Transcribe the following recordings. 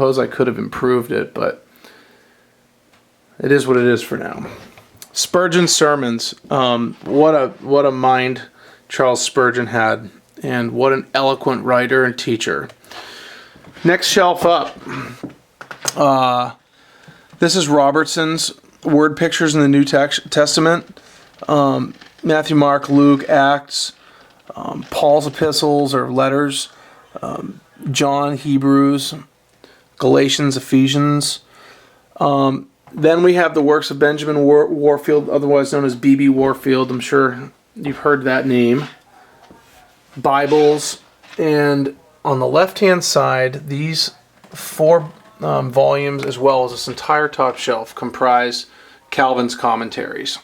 suppose I could have improved it, but it is what it is for now. Spurgeon's sermons. What a mind Charles Spurgeon had, and what an eloquent writer and teacher. Next shelf up. This is Robertson's Word Pictures in the New Testament. Matthew, Mark, Luke, Acts, Paul's epistles or letters, John, Hebrews, Galatians, Ephesians. Then we have the works of Benjamin Warfield, otherwise known as B.B. Warfield. I'm sure you've heard that name. Bibles. And on the left-hand side, these 4 volumes, as well as this entire top shelf, comprise Calvin's commentaries.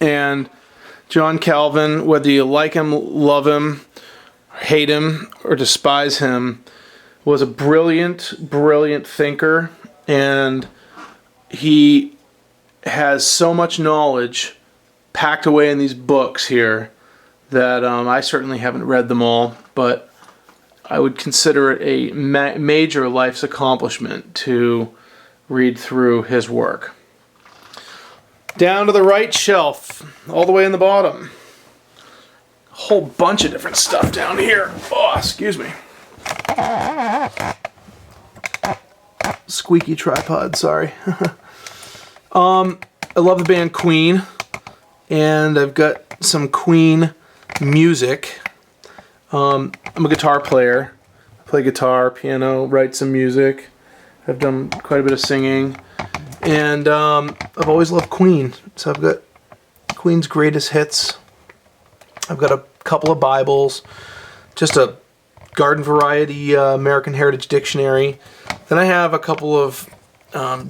And John Calvin, whether you like him, love him, hate him, or despise him, was a brilliant, brilliant thinker, and he has so much knowledge packed away in these books here that I certainly haven't read them all, but I would consider it a major life's accomplishment to read through his work. Down to the right shelf, all the way in the bottom. A whole bunch of different stuff down here. Oh, excuse me. Squeaky tripod, sorry. I love the band Queen, and I've got some Queen music. I'm a guitar player. I play guitar, piano, write some music. I've done quite a bit of singing. And I've always loved Queen. So I've got Queen's greatest hits. I've got a couple of Bibles. Just a garden variety American Heritage Dictionary. Then I have a couple of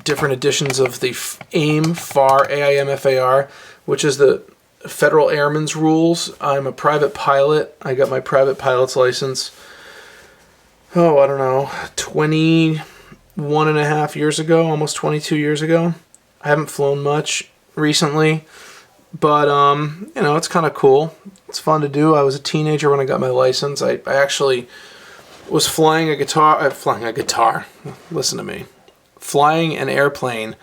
different editions of the AIM, FAR, AIMFAR, which is the Federal Airman's Rules. I'm a private pilot. I got my private pilot's license, I don't know, 21 and a half years ago, almost 22 years ago. I haven't flown much recently, but, it's kind of cool. It's fun to do. I was a teenager when I got my license. I actually was flying an airplane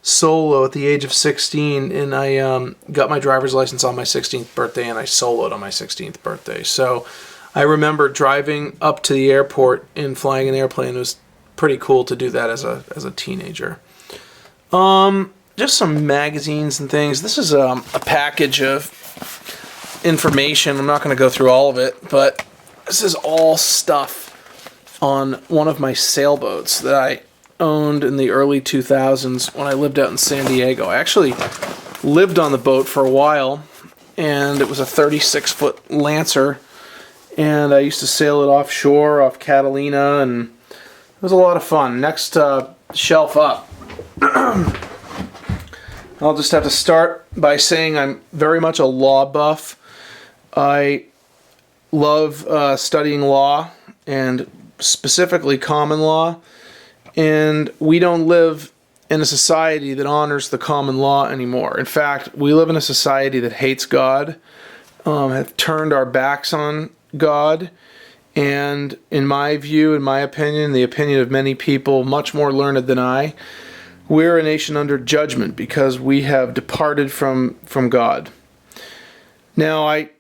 solo at the age of 16, and I got my driver's license on my 16th birthday, and I soloed on my 16th birthday. So I remember driving up to the airport and flying an airplane. It was pretty cool to do that as a teenager. Just some magazines and things. This is a package of information. I'm not going to go through all of it, but this is all stuff on one of my sailboats that I owned in the early 2000s when I lived out in San Diego. I actually lived on the boat for a while, and it was a 36-foot Lancer, and I used to sail it offshore off Catalina, and it was a lot of fun. Next shelf up. I'll just have to start by saying I'm very much a law buff. I love studying law, and specifically common law. And we don't live in a society that honors the common law anymore. In fact, we live in a society that hates God, have turned our backs on God, and in my view, in my opinion, the opinion of many people much more learned than I, we're a nation under judgment because we have departed from God. Now, I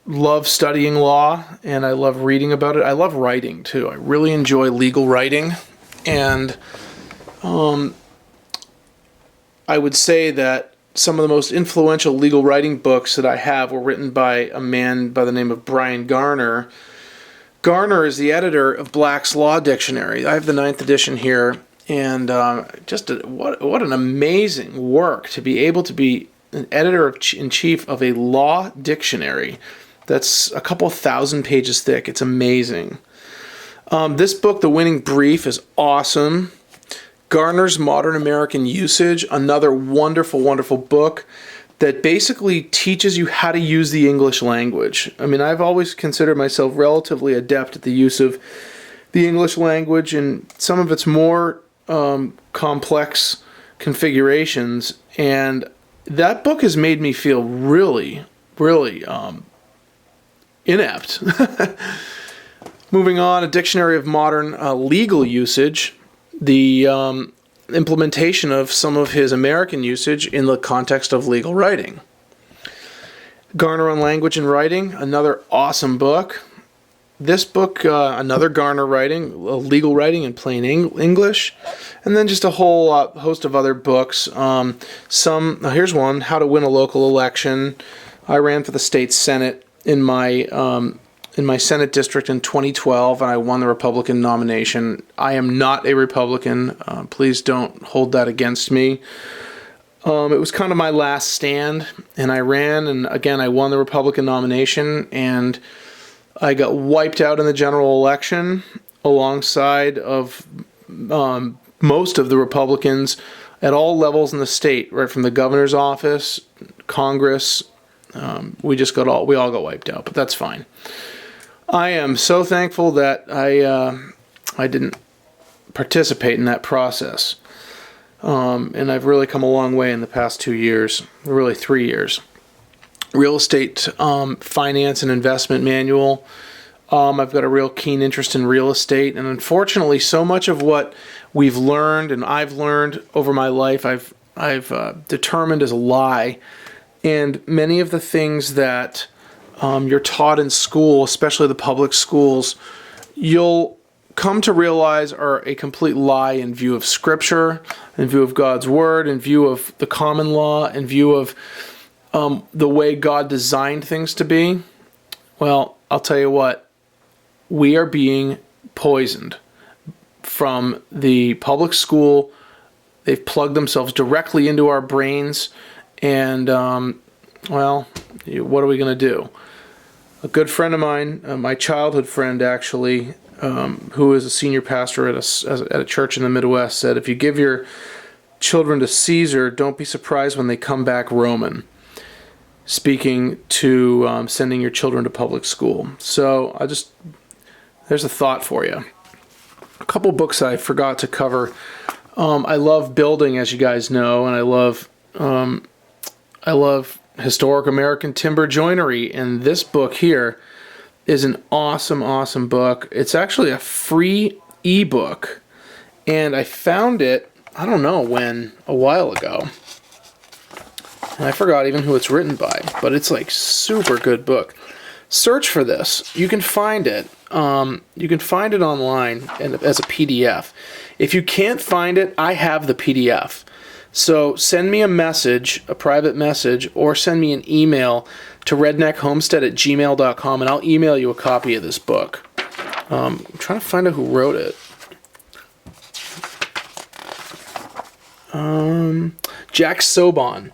love studying law, and I love reading about it. I love writing, too. I really enjoy legal writing, and I would say that some of the most influential legal writing books that I have were written by a man by the name of Brian Garner. Garner is the editor of Black's Law Dictionary. I have the 9th edition here, and what an amazing work to be able to be an editor-in-chief of a law dictionary that's a couple thousand pages thick. It's amazing. This book, The Winning Brief, is awesome. Garner's Modern American Usage, another wonderful, wonderful book that basically teaches you how to use the English language. I mean, I've always considered myself relatively adept at the use of the English language and some of its more complex configurations, and that book has made me feel really, really inept. Moving on, a dictionary of modern legal usage, the implementation of some of his American usage in the context of legal writing. Garner on Language and Writing, another awesome book. This book, another Garner writing, legal writing in plain English, and then just a whole host of other books. Here's one, How to Win a Local Election. I ran for the state senate in my Senate district in 2012, and I won the Republican nomination. I am not a Republican. Please don't hold that against me. It was kind of my last stand, and I ran, and again, I won the Republican nomination, and I got wiped out in the general election alongside of most of the Republicans at all levels in the state, right from the governor's office, Congress. We all got wiped out, but that's fine. I am so thankful that I didn't participate in that process. And I've really come a long way in the past 2 years, really 3 years. Real estate finance and investment manual. I've got a real keen interest in real estate, and unfortunately, so much of what we've learned and I've learned over my life, I've determined is a lie. And many of the things that you're taught in school, especially the public schools, you'll come to realize are a complete lie in view of Scripture, in view of God's Word, in view of the common law, in view of the way God designed things to be. Well, I'll tell you what, we are being poisoned from the public school. They've plugged themselves directly into our brains, and well, what are we going to do? A good friend of mine, my childhood friend actually, who is a senior pastor at a church in the Midwest, said, if you give your children to Caesar, don't be surprised when they come back Roman. Speaking to sending your children to public school. So there's a thought for you. A couple books I forgot to cover. I love building, as you guys know, and I love historic American timber joinery, and this book here is an awesome, awesome book. It's actually a free ebook, and I found it, I don't know when, a while ago. And I forgot even who it's written by, but it's like super good book. Search for this. You can find it. You can find it online and as a PDF. If you can't find it, I have the PDF. So send me a message, a private message, or send me an email to redneckhomestead@gmail.com, and I'll email you a copy of this book. I'm trying to find out who wrote it. Jack Sobon.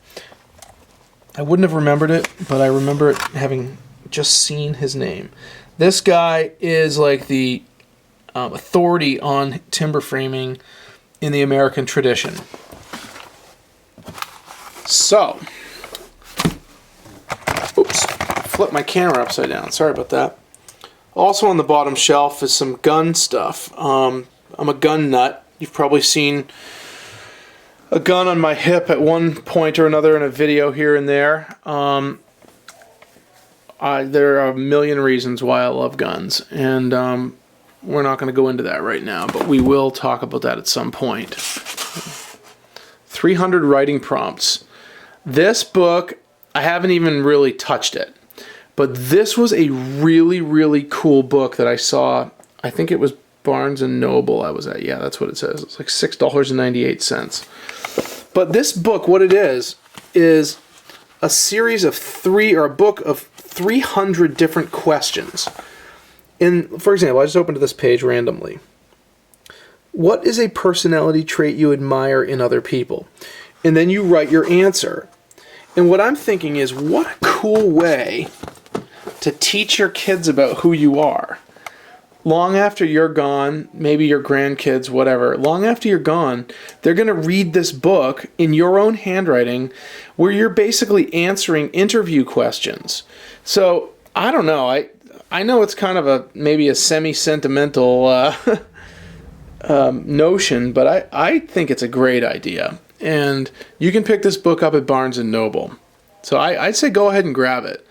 I wouldn't have remembered it, but I remember it having just seen his name. This guy is like the authority on timber framing in the American tradition. So, oops, flipped my camera upside down. Sorry about that. Also on the bottom shelf is some gun stuff. I'm a gun nut. You've probably seen a gun on my hip at one point or another in a video here and there. There are a million reasons why I love guns, and we're not going to go into that right now, but we will talk about that at some point. 300 writing prompts. This book, I haven't even really touched it, but this was a really, really cool book that I saw. I think it was Barnes & Noble I was at. Yeah, that's what it says. It's like $6.98. But this book, what it is a series of a book of 300 different questions. For example, I just opened this page randomly. What is a personality trait you admire in other people? And then you write your answer. And what I'm thinking is, what a cool way to teach your kids about who you are. Long after you're gone, maybe your grandkids, whatever, long after you're gone, they're going to read this book in your own handwriting where you're basically answering interview questions. So, I don't know. I know it's kind of maybe a semi-sentimental notion, but I think it's a great idea. And you can pick this book up at Barnes & Noble. So I'd say go ahead and grab it.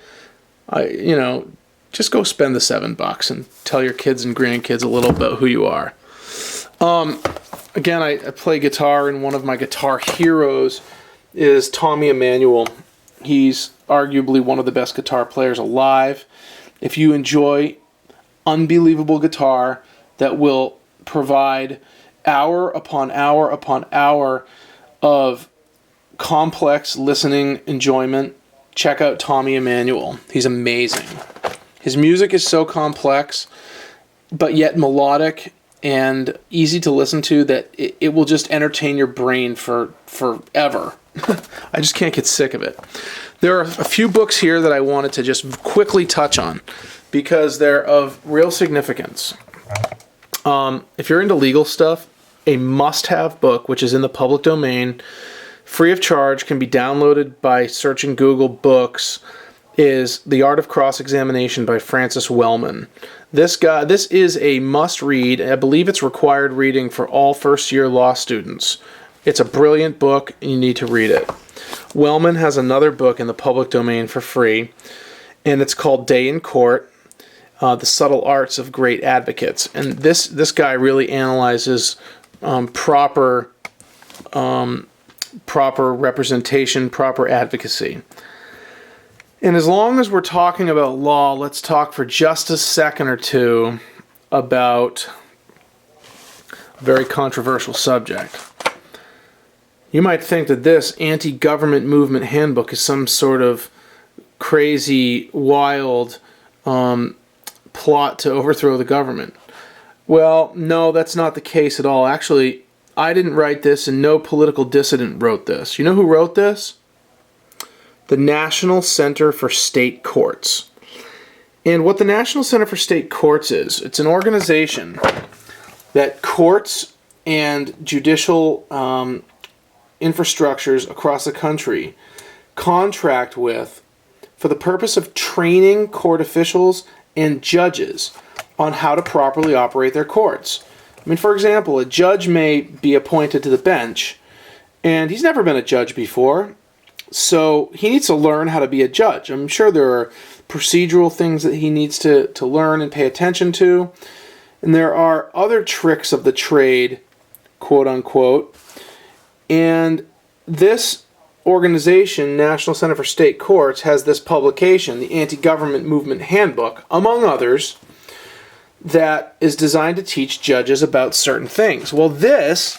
just go spend the $7 and tell your kids and grandkids a little about who you are. Again, I play guitar, and one of my guitar heroes is Tommy Emmanuel. He's arguably one of the best guitar players alive. If you enjoy unbelievable guitar that will provide hour upon hour upon hour of complex listening enjoyment, check out Tommy Emmanuel. He's amazing. His music is so complex, but yet melodic and easy to listen to that it will just entertain your brain for forever. I just can't get sick of it. There are a few books here that I wanted to just quickly touch on because they're of real significance. If you're into legal stuff, a must-have book, which is in the public domain, free of charge, can be downloaded by searching Google Books, is The Art of Cross-Examination by Francis Wellman. This is a must-read. I believe it's required reading for all first-year law students. It's a brilliant book, and you need to read it. Wellman has another book in the public domain for free, and it's called Day in Court, The Subtle Arts of Great Advocates. And this guy really analyzes proper representation, proper advocacy. And as long as we're talking about law, let's talk for just a second or two about a very controversial subject. You might think that this anti-government movement handbook is some sort of crazy, wild plot to overthrow the government. Well, no, that's not the case at all. Actually, I didn't write this, and no political dissident wrote this. You know who wrote this? The National Center for State Courts. And what the National Center for State Courts is, it's an organization that courts and judicial infrastructures across the country contract with for the purpose of training court officials and judges on how to properly operate their courts. I mean, for example, a judge may be appointed to the bench, and he's never been a judge before, so he needs to learn how to be a judge. I'm sure there are procedural things that he needs to learn and pay attention to, and there are other tricks of the trade, quote unquote, and this organization, National Center for State Courts, has this publication, the Anti-Government Movement Handbook, among others, that is designed to teach judges about certain things. Well, this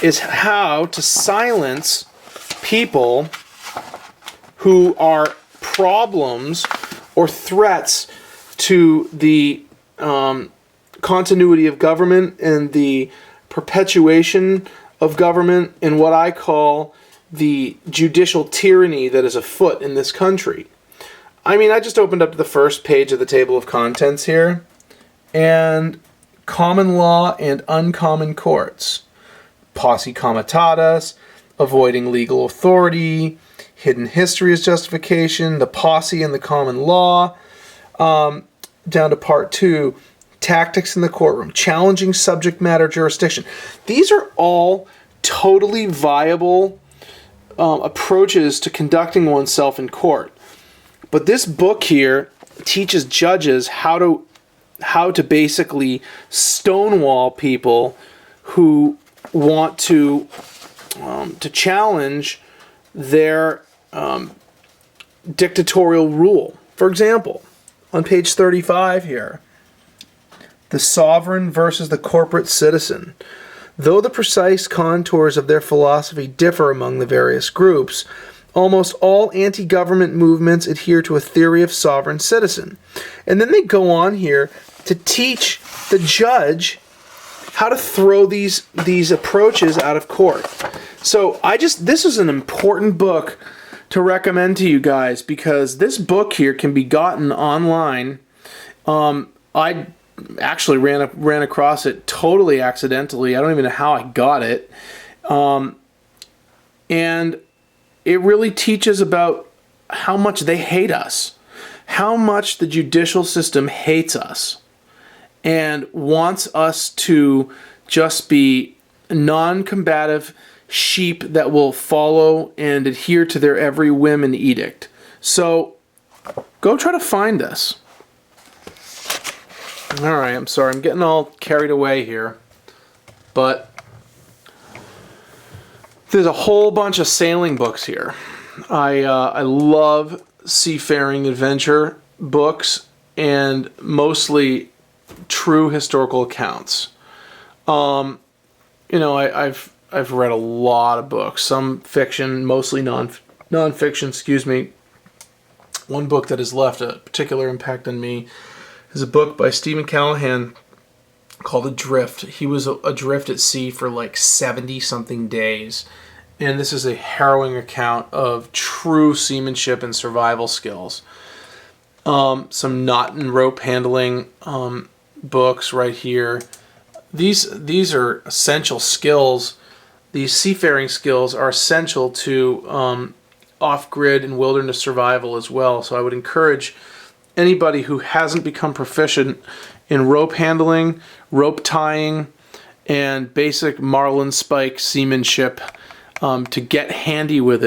is how to silence people who are problems or threats to the continuity of government and the perpetuation of government and what I call the judicial tyranny that is afoot in this country. I mean, I just opened up to the first page of the table of contents here, and common law and uncommon courts, posse comitatus, avoiding legal authority, hidden history as justification, the posse and the common law, down to part 2, tactics in the courtroom, challenging subject matter jurisdiction. These are all totally viable approaches to conducting oneself in court. But this book here teaches judges how to basically stonewall people who want to challenge their dictatorial rule. For example, on page 35 here, the sovereign versus the corporate citizen. Though the precise contours of their philosophy differ among the various groups, almost all anti-government movements adhere to a theory of sovereign citizen. And then they go on here to teach the judge how to throw these approaches out of court. So this is an important book to recommend to you guys, because this book here can be gotten online. I actually ran across it totally accidentally. I don't even know how I got it. And it really teaches about how much they hate us, how much the judicial system hates us, and wants us to just be non-combative sheep that will follow and adhere to their every whim and edict. So go try to find this. All right, I'm sorry, I'm getting all carried away here, but there's a whole bunch of sailing books here. I love seafaring adventure books, and mostly true historical accounts. I've read a lot of books, some fiction, mostly nonfiction. Excuse me. One book that has left a particular impact on me is a book by Stephen Callahan called Adrift. He was adrift at sea for like 70-something days. And this is a harrowing account of true seamanship and survival skills. Some knot and rope handling books right here. These are essential skills. These seafaring skills are essential to off-grid and wilderness survival as well. So I would encourage anybody who hasn't become proficient in rope handling, rope tying, and basic marlin spike seamanship to get handy with it.